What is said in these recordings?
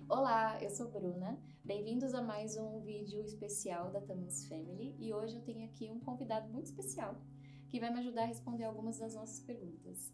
Olá, eu sou Bruna. Bem-vindos a mais um vídeo especial da Tamus Family e hoje eu tenho aqui um convidado muito especial que vai me ajudar a responder algumas das nossas perguntas.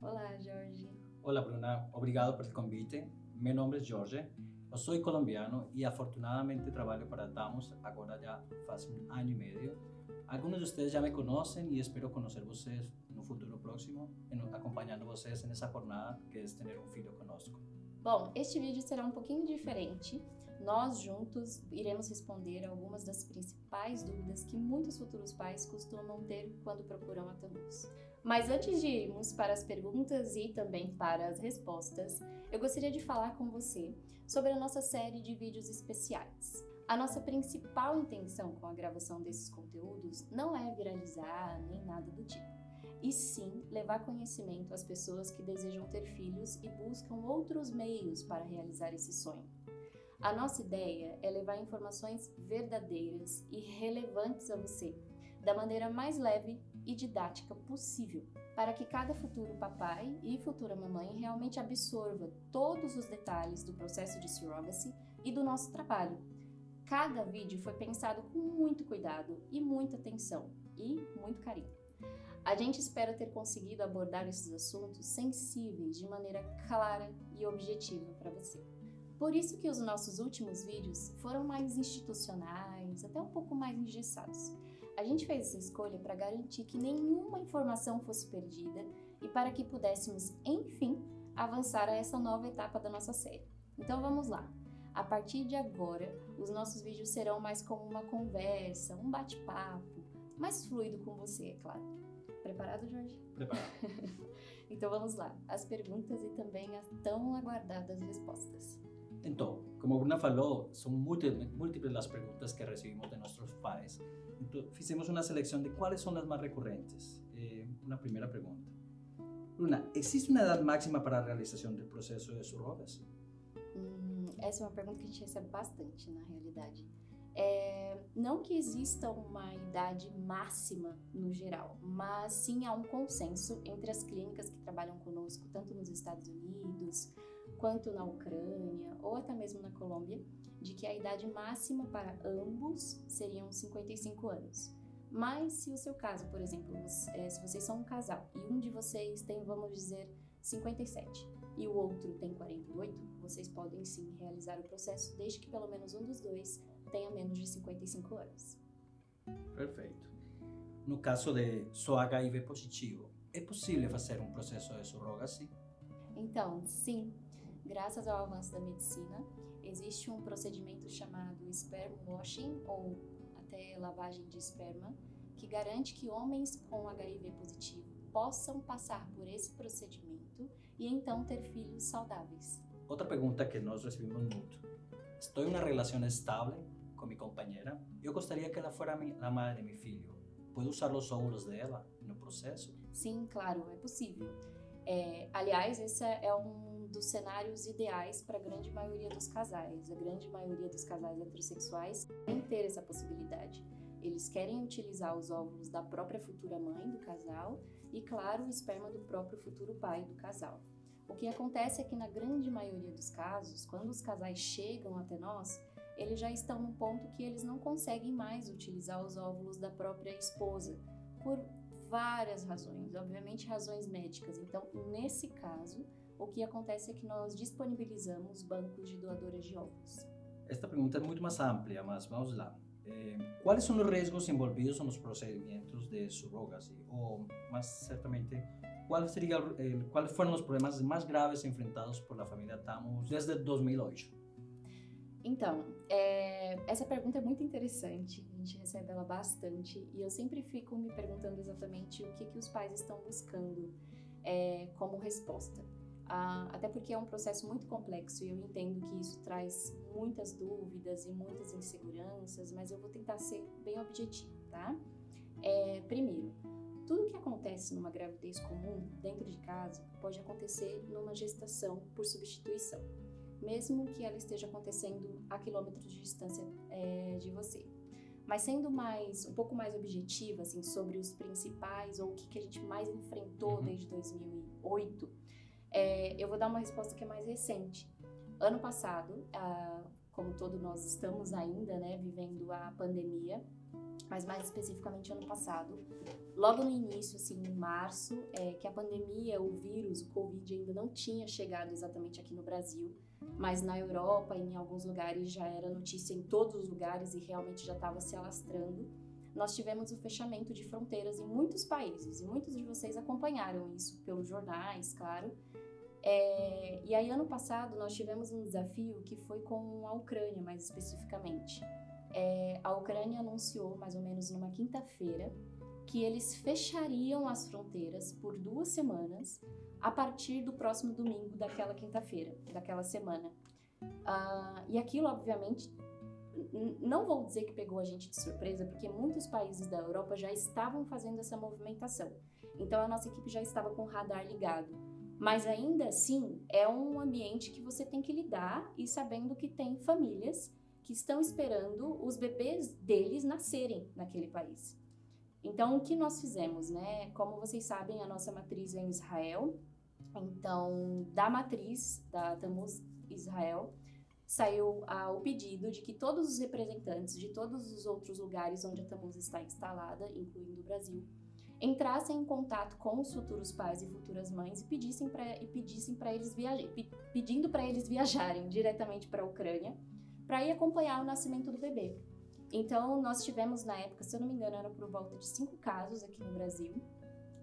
Olá, Jorge. Hola Bruna, obrigado por el convite. Mi nombre es Jorge, eu sou colombiano e afortunadamente trabalho para Tamus agora já faz um ano e meio. Alguns de vocês já me conhecem e espero conhecer vocês no futuro próximo, acompanhando vocês nessa jornada que é ter um filho conosco. Bom, este vídeo será um pouquinho diferente. Nós juntos iremos responder algumas das principais dúvidas que muitos futuros pais costumam ter quando procuram a Tamus. Mas antes de irmos para as perguntas e também para as respostas, eu gostaria de falar com você sobre a nossa série de vídeos especiais. A nossa principal intenção com a gravação desses conteúdos não é viralizar nem nada do tipo, e sim levar conhecimento às pessoas que desejam ter filhos e buscam outros meios para realizar esse sonho. A nossa ideia é levar informações verdadeiras e relevantes a você, da maneira mais leve e didática possível, para que cada futuro papai e futura mamãe realmente absorva todos os detalhes do processo de surrogacy e do nosso trabalho. Cada vídeo foi pensado com muito cuidado e muita atenção e muito carinho. A gente espera ter conseguido abordar esses assuntos sensíveis de maneira clara e objetiva para você. Por isso que os nossos últimos vídeos foram mais institucionais, até um pouco mais engessados. A gente fez essa escolha para garantir que nenhuma informação fosse perdida e para que pudéssemos, enfim, avançar a essa nova etapa da nossa série. Então vamos lá! A partir de agora, os nossos vídeos serão mais como uma conversa, um bate-papo, mais fluido com você, é claro. Preparado, Jorge? Preparado. Então vamos lá, as perguntas e também as tão aguardadas respostas. Então, como a Bruna falou, são múltiplas as perguntas que recebemos de nossos pais. Então, fizemos uma seleção de quais são as mais recorrentes. Uma primeira pergunta. Bruna, existe uma idade máxima para a realização do processo de surrogacy? Essa é uma pergunta que a gente recebe bastante, na realidade. Não que exista uma idade máxima no geral, mas sim há um consenso entre as clínicas que trabalham conosco, tanto nos Estados Unidos, quanto na Ucrânia, ou até mesmo na Colômbia, de que a idade máxima para ambos seriam 55 anos. Mas se o seu caso, por exemplo, se vocês são um casal e um de vocês tem, vamos dizer, 57 e o outro tem 48, vocês podem sim realizar o processo, desde que pelo menos um dos dois tenha menos de 55 anos. Perfeito. No caso de só HIV positivo, é possível fazer um processo de surrogacy? Então, sim, graças ao avanço da medicina, existe um procedimento chamado sperm washing, ou até lavagem de esperma, que garante que homens com HIV positivo possam passar por esse procedimento e então ter filhos saudáveis. Outra pergunta que nós recebemos muito. Estou em uma relação estável com minha companheira. Eu gostaria que ela fosse a mãe de meu filho. Posso usar os óvulos dela no processo? Sim, claro, é possível. Aliás, esse é um dos cenários ideais para a grande maioria dos casais. A grande maioria dos casais heterossexuais querem ter essa possibilidade. Eles querem utilizar os óvulos da própria futura mãe do casal e, claro, o esperma do próprio futuro pai do casal. O que acontece é que, na grande maioria dos casos, quando os casais chegam até nós, eles já estão num ponto que eles não conseguem mais utilizar os óvulos da própria esposa, por várias razões, obviamente razões médicas. Então, nesse caso, o que acontece é que nós disponibilizamos bancos de doadoras de óvulos. Esta pergunta é muito mais ampla, mas vamos lá. Quais são os riscos envolvidos nos procedimentos de surrogacy? Ou, mais certamente, quais foram os problemas mais graves enfrentados por a família Tamus desde 2008? Então, essa pergunta é muito interessante, a gente recebe ela bastante e eu sempre fico me perguntando exatamente o que os pais estão buscando como resposta. Até porque é um processo muito complexo e eu entendo que isso traz muitas dúvidas e muitas inseguranças, mas eu vou tentar ser bem objetivo, tá? Primeiro, tudo que acontece numa gravidez comum dentro de casa pode acontecer numa gestação por substituição, mesmo que ela esteja acontecendo a quilômetros de distância de você. Mas sendo um pouco mais objetiva, assim, sobre os principais, ou o que a gente mais enfrentou desde 2008, eu vou dar uma resposta que é mais recente. Ano passado, como todos nós estamos ainda, né, vivendo a pandemia, mas mais especificamente ano passado, logo no início, assim, em março, que a pandemia, o vírus, o Covid ainda não tinha chegado exatamente aqui no Brasil, mas na Europa e em alguns lugares já era notícia em todos os lugares e realmente já estava se alastrando. Nós tivemos o fechamento de fronteiras em muitos países e muitos de vocês acompanharam isso pelos jornais, claro. E aí, ano passado, nós tivemos um desafio que foi com a Ucrânia, mais especificamente. A Ucrânia anunciou, mais ou menos numa quinta-feira, que eles fechariam as fronteiras por 2 semanas a partir do próximo domingo daquela quinta-feira, daquela semana. E aquilo, obviamente, não vou dizer que pegou a gente de surpresa, porque muitos países da Europa já estavam fazendo essa movimentação. Então, a nossa equipe já estava com o radar ligado. Mas ainda assim, é um ambiente que você tem que lidar e sabendo que tem famílias que estão esperando os bebês deles nascerem naquele país. Então, o que nós fizemos, né? Como vocês sabem, a nossa matriz é em Israel. Então, da matriz da Tammuz Israel, saiu o pedido de que todos os representantes de todos os outros lugares onde a Tammuz está instalada, incluindo o Brasil, entrassem em contato com os futuros pais e futuras mães e pedindo para eles viajarem diretamente para a Ucrânia para ir acompanhar o nascimento do bebê. Então, nós tivemos na época, se eu não me engano, era por volta de 5 casos aqui no Brasil.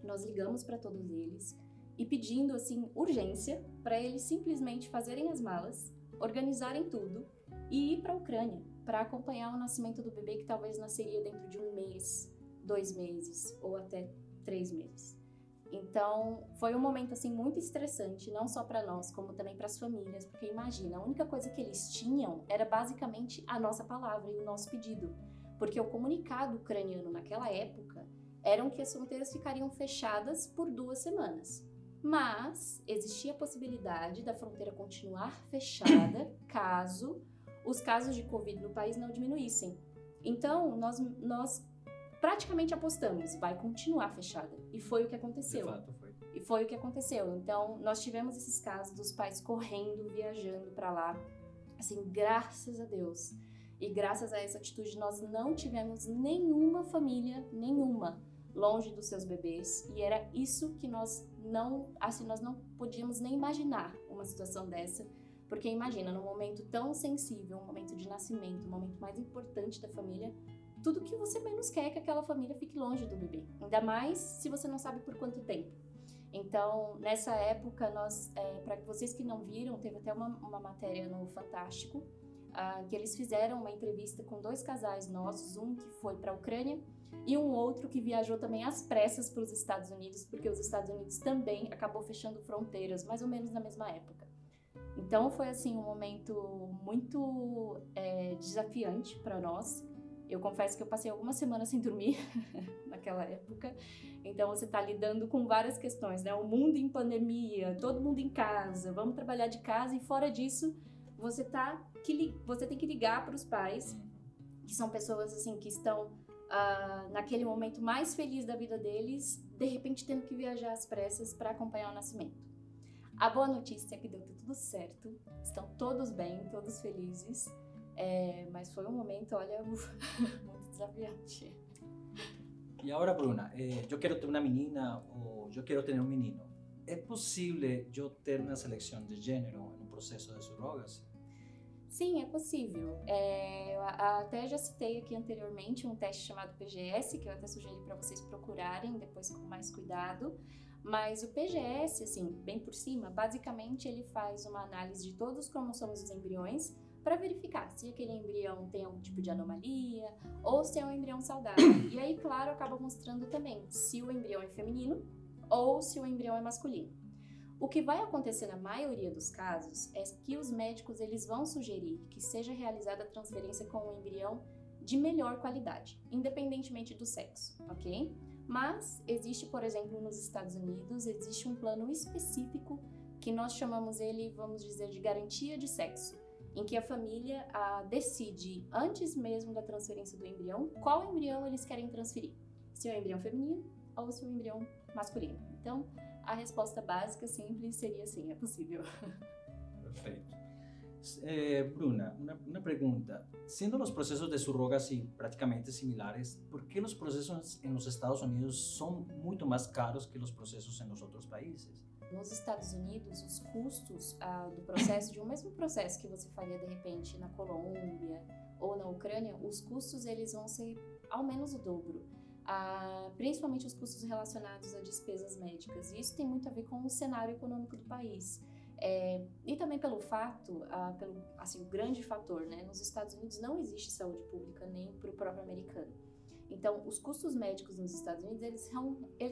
Nós ligamos para todos eles e pedindo, assim, urgência para eles simplesmente fazerem as malas, organizarem tudo e ir para a Ucrânia para acompanhar o nascimento do bebê que talvez nasceria dentro de 1 mês, 2 meses ou até 3 meses. Então, foi um momento assim muito estressante, não só para nós, como também para as famílias, porque imagina, a única coisa que eles tinham era basicamente a nossa palavra e o nosso pedido, porque o comunicado ucraniano naquela época eram que as fronteiras ficariam fechadas por 2 semanas. Mas existia a possibilidade da fronteira continuar fechada caso os casos de Covid no país não diminuíssem. Então, nós praticamente apostamos, vai continuar fechada. E foi o que aconteceu. De fato, foi. E foi o que aconteceu. Então, nós tivemos esses casos dos pais correndo, viajando para lá. Assim, graças a Deus. E graças a essa atitude, nós não tivemos nenhuma família, longe dos seus bebês. E era isso que nós não podíamos nem imaginar uma situação dessa. Porque imagina, num momento tão sensível, um momento de nascimento, um momento mais importante da família, tudo que você menos quer é que aquela família fique longe do bebê. Ainda mais se você não sabe por quanto tempo. Então, nessa época, para vocês que não viram, teve até uma matéria no Fantástico, que eles fizeram uma entrevista com 2 casais nossos, um que foi para a Ucrânia e um outro que viajou também às pressas para os Estados Unidos, porque os Estados Unidos também acabou fechando fronteiras, mais ou menos na mesma época. Então, foi assim um momento muito desafiante para nós. Eu confesso que eu passei algumas semanas sem dormir naquela época. Então, você está lidando com várias questões, né? O mundo em pandemia, todo mundo em casa, vamos trabalhar de casa e fora disso, você tem que ligar para os pais, que são pessoas assim que estão naquele momento mais feliz da vida deles, de repente tendo que viajar às pressas para acompanhar o nascimento. A boa notícia é que deu tudo certo, estão todos bem, todos felizes. Mas foi um momento, olha, muito desafiante. E agora, Bruna, eu quero ter uma menina ou eu quero ter um menino. É possível eu ter uma seleção de gênero no processo de surrogacy? Sim, é possível. Eu até já citei aqui anteriormente um teste chamado PGS, que eu até sugeri para vocês procurarem depois com mais cuidado. Mas o PGS, assim, bem por cima, basicamente ele faz uma análise de todos os cromossomos dos embriões para verificar se aquele embrião tem algum tipo de anomalia ou se é um embrião saudável. E aí, claro, acaba mostrando também se o embrião é feminino ou se o embrião é masculino. O que vai acontecer na maioria dos casos é que os médicos eles vão sugerir que seja realizada a transferência com um embrião de melhor qualidade, independentemente do sexo, ok? Mas existe, por exemplo, nos Estados Unidos, existe um plano específico que nós chamamos ele, vamos dizer, de garantia de sexo. em que a família decide, antes mesmo da transferência do embrião, qual embrião eles querem transferir. Se é um embrião feminino ou se é um embrião masculino. Então, a resposta básica simples seria sim, é possível. Perfeito. Bruna, una pregunta. Siendo los procesos de surrogacy prácticamente similares, ¿por qué los procesos en los Estados Unidos son mucho más caros que los procesos en los otros países? Nos Estados Unidos, os custos do processo, de um mesmo processo que você faria de repente na Colômbia ou na Ucrânia, os custos eles vão ser ao menos o dobro. Principalmente os custos relacionados a despesas médicas. E isso tem muito a ver com o cenário econômico do país. E também pelo fato, o grande fator, né? Nos Estados Unidos não existe saúde pública nem para o próprio americano. Então, os custos médicos nos Estados Unidos, eles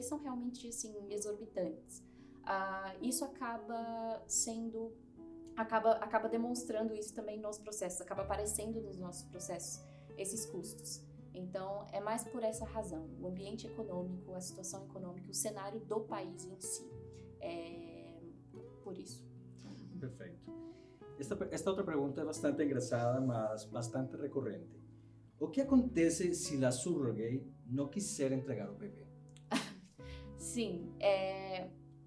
são realmente, assim, exorbitantes. Isso acaba demonstrando isso também nos processos, acaba aparecendo nos nossos processos, esses custos. Então, é mais por essa razão, o ambiente econômico, a situação econômica, o cenário do país em si. Por isso. Perfeito. Esta outra pergunta é bastante engraçada, mas bastante recorrente. O que acontece se a surrogate não quiser entregar o bebê? Sim,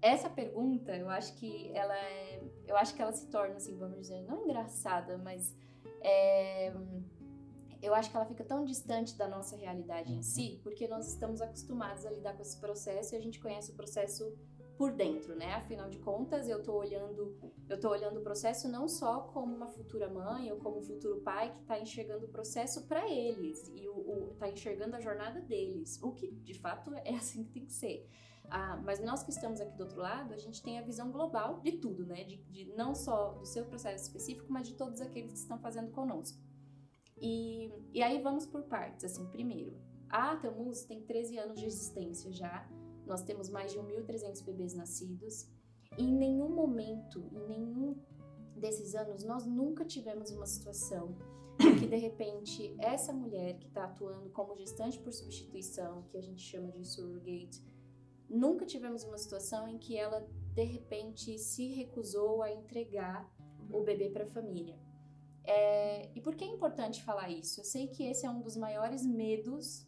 essa pergunta, eu acho que ela se torna, assim, vamos dizer, não engraçada, mas eu acho que ela fica tão distante da nossa realidade em si, porque nós estamos acostumados a lidar com esse processo e a gente conhece o processo por dentro, né? Afinal de contas, eu tô olhando o processo não só como uma futura mãe ou como um futuro pai que tá enxergando o processo para eles e tá enxergando a jornada deles, o que de fato é assim que tem que ser. Mas nós que estamos aqui do outro lado, a gente tem a visão global de tudo, né? De não só do seu processo específico, mas de todos aqueles que estão fazendo conosco. E aí vamos por partes, assim, primeiro, a Tammuz tem 13 anos de existência já. Nós temos mais de 1.300 bebês nascidos e em nenhum momento, em nenhum desses anos, nós nunca tivemos uma situação em que, de repente, essa mulher que está atuando como gestante por substituição, que a gente chama de surrogate, nunca tivemos uma situação em que ela, de repente, se recusou a entregar o bebê para a família. E por que é importante falar isso? Eu sei que esse é um dos maiores medos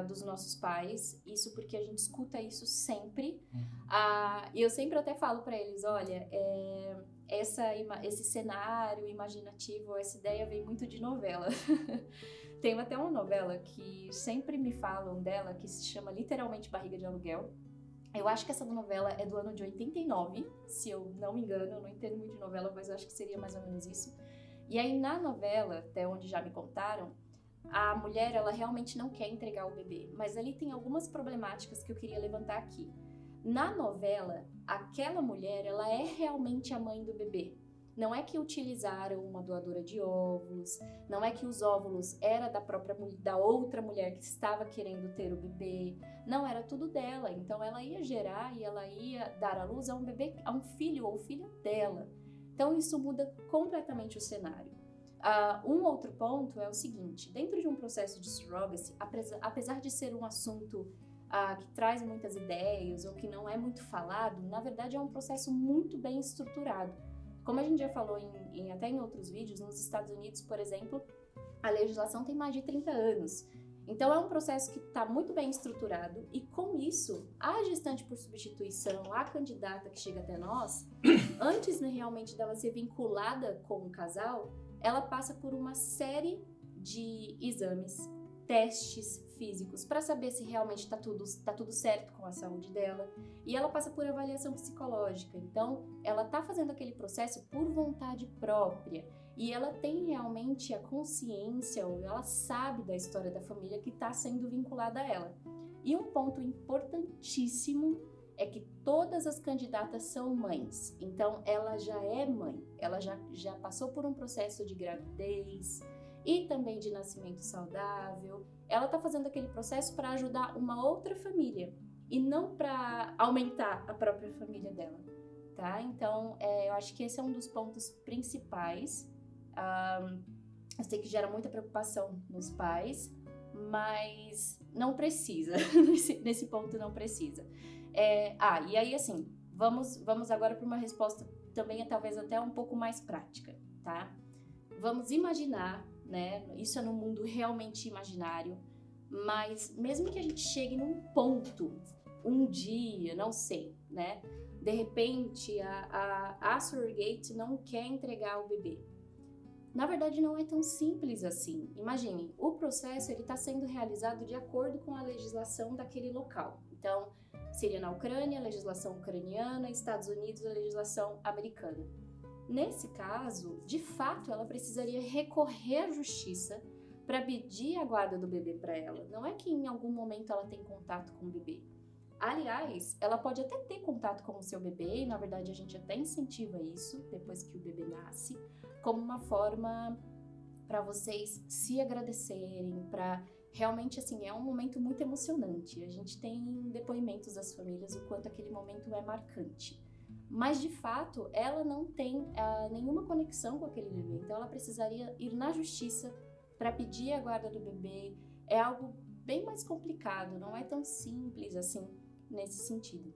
dos nossos pais, isso porque a gente escuta isso sempre, e eu sempre até falo para eles, olha, esse cenário imaginativo, essa ideia vem muito de novela. Tem até uma novela que sempre me falam dela, que se chama literalmente Barriga de Aluguel. Eu acho que essa novela é do ano de 89, se eu não me engano, eu não entendo muito de novela, mas eu acho que seria mais ou menos isso. E aí na novela, até onde já me contaram, a mulher, ela realmente não quer entregar o bebê, mas ali tem algumas problemáticas que eu queria levantar aqui. Na novela, aquela mulher, ela é realmente a mãe do bebê. Não é que utilizaram uma doadora de óvulos, não é que os óvulos era da outra mulher que estava querendo ter o bebê, não, era tudo dela. Então ela ia gerar e ela ia dar à luz a um bebê, a um filho ou filha dela. Então isso muda completamente o cenário. Um outro ponto é o seguinte, dentro de um processo de surrogacy, apesar de ser um assunto que traz muitas ideias ou que não é muito falado, na verdade é um processo muito bem estruturado. Como a gente já falou até em outros vídeos, nos Estados Unidos, por exemplo, a legislação tem mais de 30 anos. Então é um processo que está muito bem estruturado e com isso, a gestante por substituição, a candidata que chega até nós, antes realmente dela ser vinculada com o casal, ela passa por uma série de exames, testes físicos para saber se realmente está tudo certo com a saúde dela, e ela passa por avaliação psicológica. Então, ela está fazendo aquele processo por vontade própria e ela tem realmente a consciência, ou ela sabe da história da família que está sendo vinculada a ela. E um ponto importantíssimo é que todas as candidatas são mães, então ela já é mãe, ela já passou por um processo de gravidez e também de nascimento saudável. Ela está fazendo aquele processo para ajudar uma outra família e não para aumentar a própria família dela, tá? Então, eu acho que esse é um dos pontos principais. Eu sei que gera muita preocupação nos pais, mas não precisa, nesse ponto não precisa. E aí, assim, vamos agora para uma resposta também talvez até um pouco mais prática, tá? vamos imaginar, né? Isso é no mundo realmente imaginário, mas mesmo que a gente chegue num ponto, um dia, não sei, né? De repente, a surrogate não quer entregar o bebê. Na verdade, não é tão simples assim. Imagine, o processo está sendo realizado de acordo com a legislação daquele local. Então, seria na Ucrânia, a legislação ucraniana, Estados Unidos, a legislação americana. Nesse caso, de fato, ela precisaria recorrer à justiça para pedir a guarda do bebê para ela. Não é que em algum momento ela tem contato com o bebê. Aliás, ela pode até ter contato com o seu bebê, e na verdade a gente até incentiva isso depois que o bebê nasce, como uma forma para vocês se agradecerem, para realmente, assim, é um momento muito emocionante. A gente tem depoimentos das famílias o quanto aquele momento é marcante. Mas, de fato, ela não tem nenhuma conexão com aquele bebê, então ela precisaria ir na justiça para pedir a guarda do bebê. É algo bem mais complicado, não é tão simples assim, nesse sentido,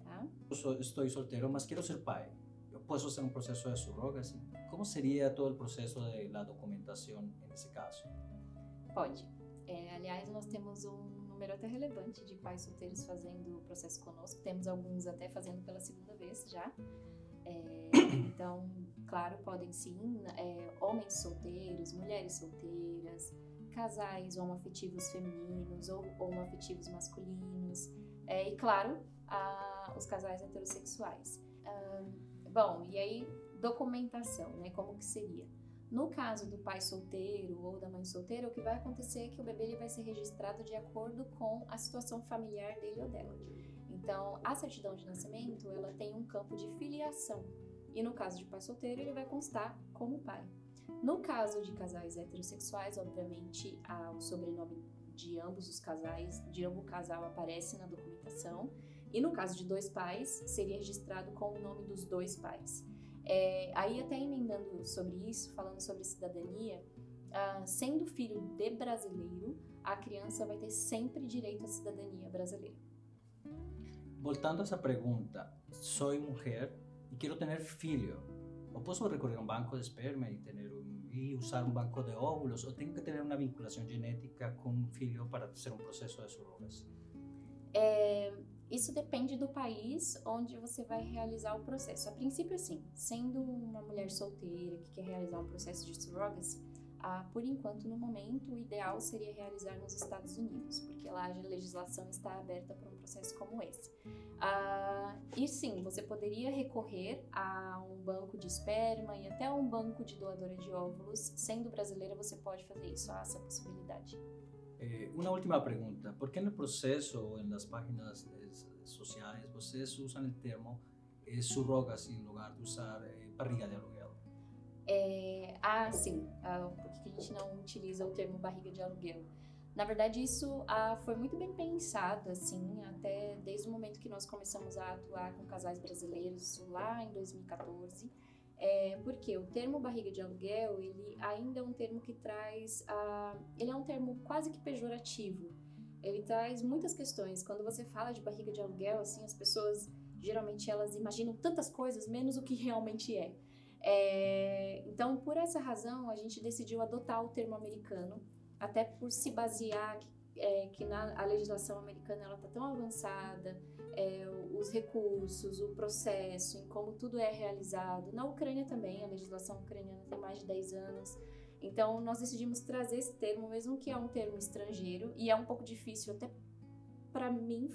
tá? Estou solteiro, mas quero ser pai. Eu posso ser um processo de surrogacy? Como seria todo o processo da documentação nesse caso? Pode. Aliás, nós temos um número até relevante de pais solteiros fazendo o processo conosco. Temos alguns até fazendo pela segunda vez já. Então, claro, podem sim, homens solteiros, mulheres solteiras, casais homoafetivos femininos ou homoafetivos masculinos. E, claro, os casais heterossexuais. Bom, e aí, documentação, né? Como que seria? No caso do pai solteiro ou da mãe solteira, o que vai acontecer é que o bebê ele vai ser registrado de acordo com a situação familiar dele ou dela. Então, a certidão de nascimento, ela tem um campo de filiação. E no caso de pai solteiro, ele vai constar como pai. No caso de casais heterossexuais, obviamente, o sobrenome de ambos os casais, de ambos casal aparece na documentação. E no caso de dois pais, seria registrado com o nome dos dois pais. Aí até emendando sobre isso, falando sobre cidadania, sendo filho de brasileiro, a criança vai ter sempre direito à cidadania brasileira. Voltando a essa pergunta, sou mulher e quero ter filho. Eu posso recorrer a um banco de esperma e usar um banco de óvulos, ou tenho que ter uma vinculação genética com um filho para ser um processo de surrogacy? Isso depende do país onde você vai realizar o processo. A princípio, sim, sendo uma mulher solteira que quer realizar um processo de surrogacy, por enquanto, no momento, o ideal seria realizar nos Estados Unidos, porque lá a legislação está aberta para um processo como esse. E sim, você poderia recorrer a um banco de esperma e até a um banco de doadora de óvulos. Sendo brasileira, você pode fazer isso, há essa possibilidade. Uma última pergunta. Por que no processo ou nas páginas sociais vocês usam o termo surrogacy em lugar de usar barriga de aluguel? Sim. Por que a gente não utiliza o termo barriga de aluguel? Na verdade, isso foi muito bem pensado, assim, até desde o momento que nós começamos a atuar com casais brasileiros, lá em 2014. Porque o termo barriga de aluguel, ele ainda é um termo que traz... ele é um termo quase que pejorativo. Ele traz muitas questões. Quando você fala de barriga de aluguel, assim, as pessoas, geralmente, elas imaginam tantas coisas, menos o que realmente é. Então, por essa razão, a gente decidiu adotar o termo americano, até por se basear que a legislação americana ela está tão avançada, os recursos, o processo, em como tudo é realizado. Na Ucrânia também, a legislação ucraniana tem mais de 10 anos. Então, nós decidimos trazer esse termo, mesmo que é um termo estrangeiro, e é um pouco difícil até para mim,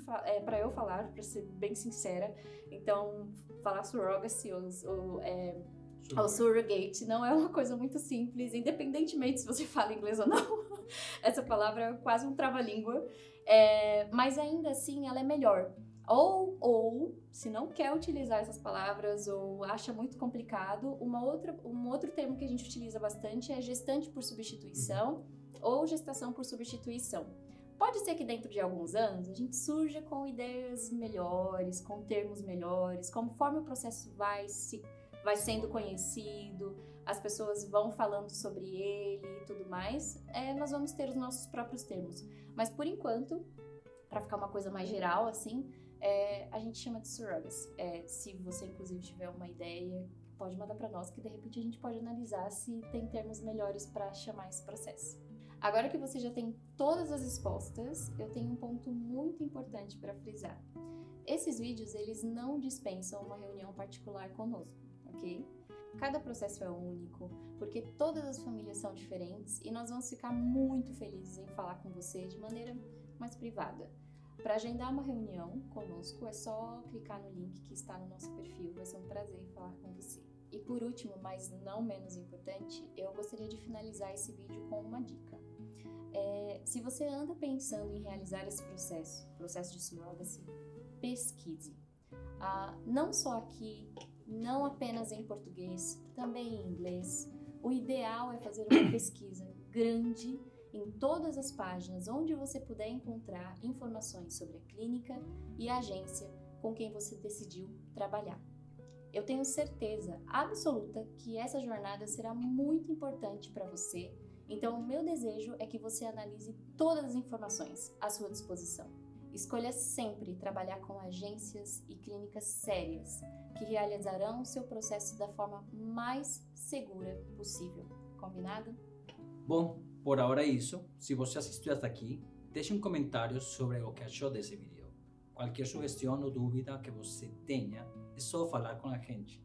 para eu falar, para ser bem sincera. Então, falar surrogacy ou surrogate não é uma coisa muito simples, independentemente se você fala inglês ou não. Essa palavra é quase um trava-língua, mas ainda assim ela é melhor. Ou, se não quer utilizar essas palavras ou acha muito complicado, um outro termo que a gente utiliza bastante é gestante por substituição ou gestação por substituição. Pode ser que dentro de alguns anos a gente surja com ideias melhores, com termos melhores, conforme o processo vai sendo conhecido, as pessoas vão falando sobre ele e tudo mais, nós vamos ter os nossos próprios termos. Mas por enquanto, para ficar uma coisa mais geral, assim, a gente chama de surrogacy. Se você inclusive tiver uma ideia pode mandar para nós que de repente a gente pode analisar se tem termos melhores para chamar esse processo. Agora que você já tem todas as respostas, eu tenho um ponto muito importante para frisar. Esses vídeos, eles não dispensam uma reunião particular conosco, ok? Cada processo é único, porque todas as famílias são diferentes e nós vamos ficar muito felizes em falar com você de maneira mais privada. Para agendar uma reunião conosco, é só clicar no link que está no nosso perfil, vai ser um prazer falar com você. E por último, mas não menos importante, eu gostaria de finalizar esse vídeo com uma dica. Se você anda pensando em realizar esse processo de surrogacy, pesquise. Não só aqui, não apenas em português, também em inglês. O ideal é fazer uma pesquisa grande em todas as páginas onde você puder encontrar informações sobre a clínica e a agência com quem você decidiu trabalhar. Eu tenho certeza absoluta que essa jornada será muito importante para você, então o meu desejo é que você analise todas as informações à sua disposição. Escolha sempre trabalhar com agências e clínicas sérias, que realizarão o seu processo da forma mais segura possível. Combinado? Bom, por ahora é isso. Se você assistiu até aqui, deixe um comentário sobre o que achou desse vídeo. Qualquer sugestão ou dúvida que você tenha, é só falar com a gente.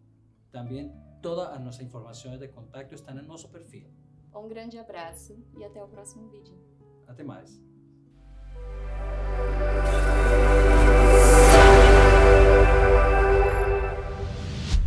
Também, todas as nossas informações de contato estão no nosso perfil. Um grande abraço e até o próximo vídeo. Até mais.